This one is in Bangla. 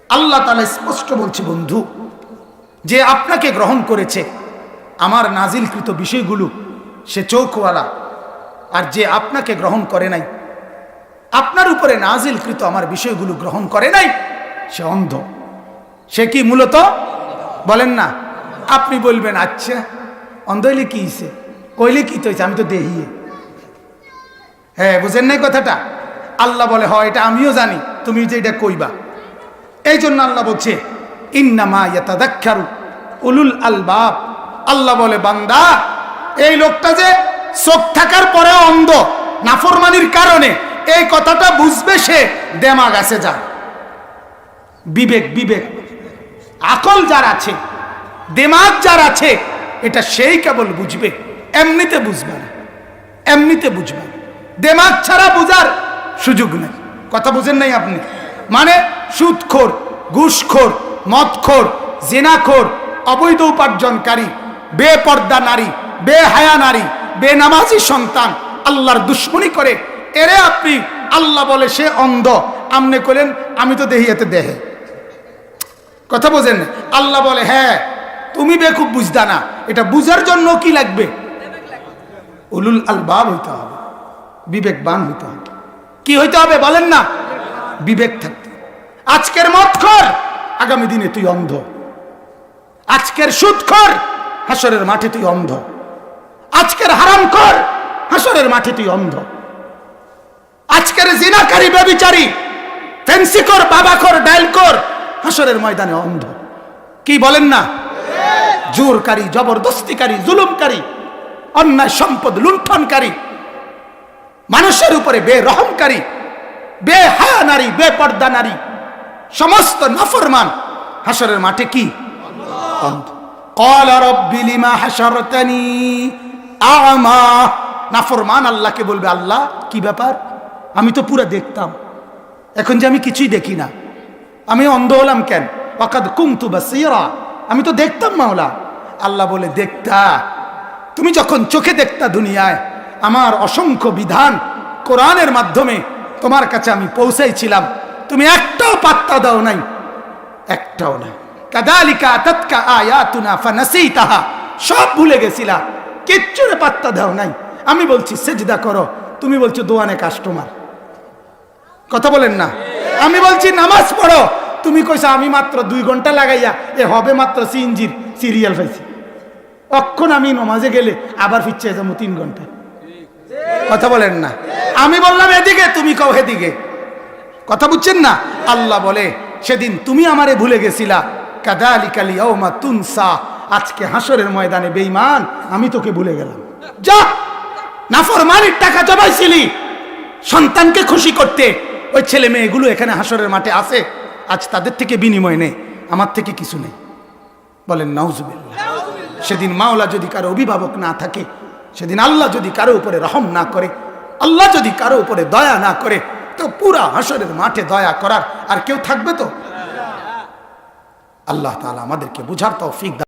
আল্লাহ তাআলা স্পষ্ট বলছে, বন্ধু, যে আপনাকে গ্রহণ করেছে আমার নাজিলকৃত বিষয়গুলো সে চোখওয়ালা, আর যে আপনাকে গ্রহণ করে নাই, আপনার উপরে নাজিলকৃত আমার বিষয়গুলো গ্রহণ করে নাই, সে অন্ধ। সে কি মূলত বলেন না? আপনি বলবেন, আচ্ছা অন্ধ হইলে কি হয়েছে, কইলে কি হয়েছে, আমি তো দেহি। হ্যাঁ, বুঝেন নাই কথাটা? আল্লাহ বলে, হয় এটা আমিও জানি, তুমি যে এটা কইবা। এই জন্য আল্লাহ বলছে, ইন্নামা ইয়াতাযাক্কারু উলুল আলবাব। আল্লাহ বলে, বান্দা, এই লোকটা যে চোখ থাকার পরে অন্ধ নাফরমানির কারণে, এই কথাটা বুঝবে সে দেমাগ আছে যার, বিবেক বিবেক আকল যার আছে, দেমাগ যার আছে, এটা সেই কেবল বুঝবে, এমনিতে বুঝবে না, এমনিতে বুঝবে না। দেমাগ ছাড়া বুঝার সুযোগ নেই। কথা বুঝেন নাই আপনি? মানে সুদখোর, ঘুষখোর, মদখোর, জিনাখোর, অবৈধ উপার্জনকারী, বেপর্দা নারী, বেহায়া নারী, বেনামাজি সন্তান, আল্লাহর দুশ্মনী করে, এরে আপনি আল্লাহ বলে সে অন্ধ, আমনে কইলেন আমি তো দেহিয়াতে দেহে। কথা বোঝেন? আল্লাহ বলে, হ্যাঁ তুমি বেকুব বুঝদা না, এটা বুঝার জন্য কি লাগবে? উলুল আলবাব হইতে হবে, বিবেকবান হইতে হবে। কি হইতে হবে বলেন না? বিবেক থাকতে। আজকের মদখোর, আগামী দিনে তুই অন্ধ। আজকের সুদখোর, হাসরের মাঠে তুই অন্ধ। আজকের হারামখোর, হাসরের মাঠে তুই অন্ধ। আজকের জিনাকারী, ব্যভিচারী, ফেন্সিখোর, বাবাখোর, ডাইলখোর, হাসরের ময়দানে অন্ধ। কি বলেন না? জোরকারী, জবরদস্তিকারী, জুলুমকারী, অন্যায় সম্পদ লুণ্ঠনকারী, মানুষের উপরে বেরহমকারী, বেহায়া নারী, বেপর্দা নারী, সমস্ত নাফরমান হাসরের মাঠে কি? অন্ধ। ক্বালা রাব্বি লিমা হাশারতানি আ'মা। নাফরমান আল্লাহকে বলবে, আল্লাহ কি ব্যাপার, আমি তো পুরো দেখতাম, এখন যে আমি কিছুই দেখি না, আমি অন্ধ হলাম কেন? ওয়াকাদ কুনতু বাসীরা, আমি তো দেখতাম মাওলা। আল্লাহ বলে, দেখতা, তুমি যখন চোখে দেখতা দুনিয়ায়, আমার অসংখ্য বিধান কোরআনের মাধ্যমে তোমার কাছে আমি পৌঁছাইছিলাম, তুমি একটাও পাত্তা দাও নাই, একটাও না। কাযালিকা আতাতকা আয়াতুনা ফানাসিতাহা, সব ভুলে গেছিলা, কিচ্ছুরে পাত্তা দাও নাই। আমি বলছি সেজদা করো, তুমি বলছো দোয়ানে কাস্টমার। কথা বলেন না? আমি বলছি নামাজ পড়ো, তুমি কইছো আমি মাত্র 2 ঘন্টা লাগাইয়া এ হবে মাত্র সিনজির সিরিয়াল পাইছি, অক্ষণ আমি নমাজে গেলে আবার ফিরছে যাবো 3 ঘন্টা। কথা বলেন না? আমি বললাম এদিকে, তুমি কও এদিকে। কথা বুঝছেন না? আল্লাহ বলে, সেদিন তুমি আমারে ভুলে গেছিলা, কাযালিকাল ইয়াউমা তুনসা, আজকে হাসরের ময়দানে বেঈমান আমি তোকে ভুলে গেলাম। যা, নাফরমানির টাকা জমাইছিলি সন্তানকে খুশি করতে, ওই ছেলে মেয়েগুলো এখানে হাসরের মাঠে আছে, আজ তাদের থেকে বিনিময় নেই, আমার থেকে কিছু নেই। বলেন নাউজুবিল্লাহ। সেদিন মাওলা যদি কারো অভিভাবক না থাকে, সেদিন আল্লাহ যদি কারো উপরে রহম না করে, আল্লাহ যদি কারো উপরে দয়া না করে, তো পুরা হাসরের মাঠে দয়া করার আর কেউ থাকবে তো? আল্লাহ তাআলা আমাদেরকে বুঝার তৌফিক দান।